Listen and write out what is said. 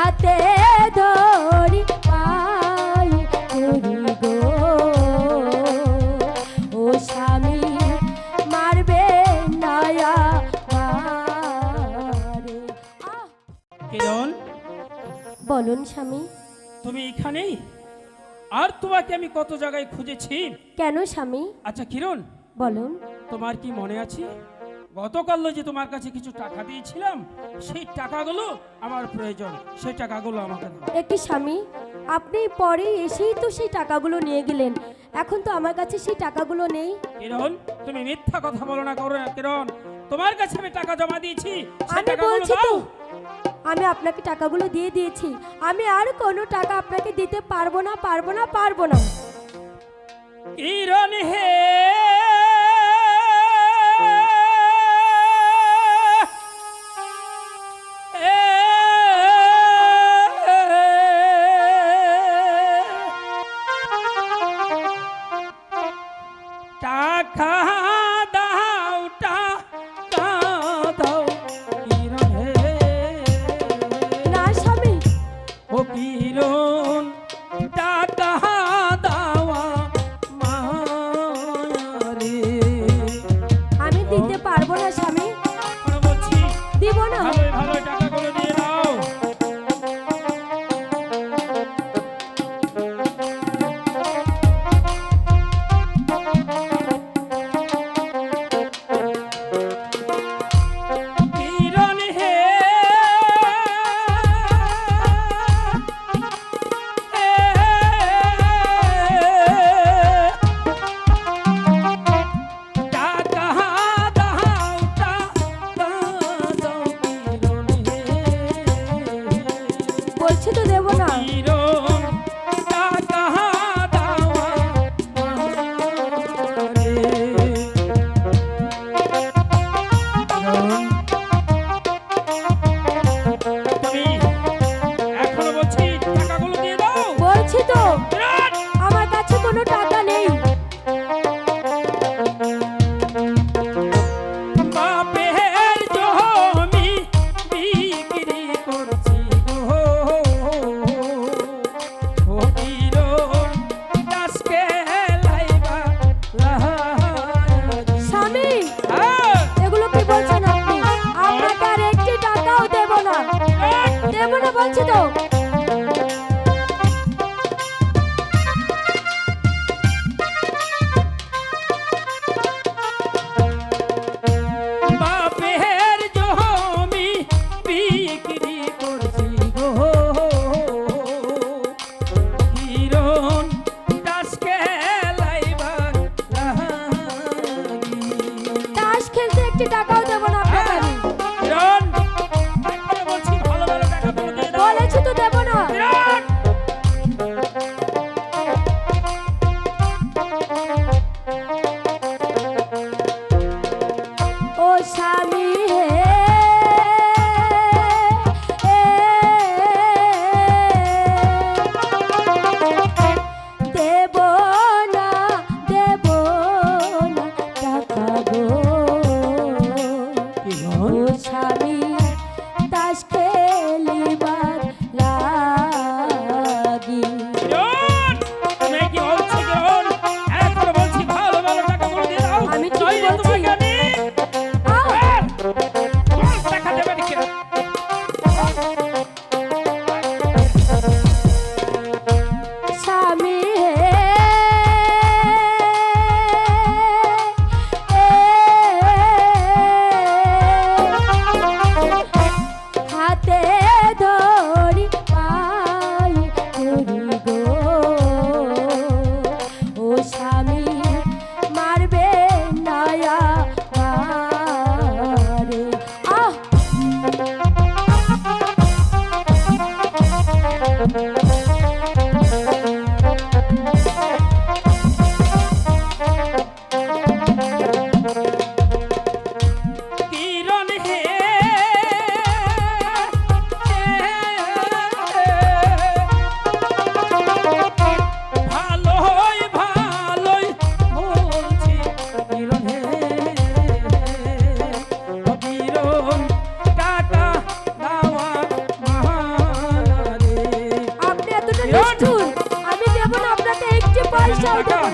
হাতে ধরি পাই করি গো ও স্বামী মারবে নায়া মারে। কিরণ, বলুন স্বামী। তুমি এখানেই? আর তোমাকে আমি কত জায়গায় খুঁজেছি। কেন স্বামী? আচ্ছা কিরণ, বলুন। তোমার কি মনে আছে গতকাল যে তোমার কাছে কিছু টাকা দিয়েছিলাম, সেই টাকাগুলো আমার প্রয়োজন, সেই টাকাগুলো আমাকে দাও। একই স্বামী, আপনি পরে এসেই তো সেই টাকাগুলো নিয়ে গেলেন, এখন তো আমার কাছে সেই টাকাগুলো নেই। কিরণ, তুমি মিথ্যা কথা বলো না করো না কিরণ, তোমার কাছে আমি টাকা জমা দিয়েছি, সেই আমি টাকাগুলো বলছি তো, দাও। আমি আপনাকে টাকাগুলো দিয়ে দিয়েছি, আমি আর কোনো টাকা আপনাকে দিতে পারবো না পারবো না পারবো না। কিরণ হে, টাকা দাও টাকা দাও কিরণ হে। না স্বামী, ও কিরণ, টাকা দাওয়া মারে। আমি দিতে পারবো না স্বামী, এখনো বলছি দিব না। ভালোই ভালো টাকাগুলো দিয়ে দাও। কিরণ হে, টাকা দাও টাকা দাও কিরণ হে। বলছি তো দেব না। কিরণ, টাকা দাওয়া মারে। তুমি এখনো বলছি টাকাগুলো দিয়ে দাও। বলছি তো কিরণ, আমার কাছে কোনো টাকা নেই। বাপের জমি বিক্রি করছি গো ও কিরণ, দাসকে লাইবা লাহারি। স্বামী, হ্যাঁ, এগুলো কি বলছেন আপনি? আপনাকে আর একটি টাকাও দেব না, দেব না বলছি তো। বাপের জমি বিক্রি করছি গো কিরণ, দাসকে লাইবা লাহারি। তাস খেলতে একটি টাকাও দেব না আপনাকে আমি। কিরণ, এখনো বলছি ভালো ভালো টাকাগুলো দিয়ে দাও। বলেছি তো দেব না। কিরণ, পয়সাও টাকা? দেবো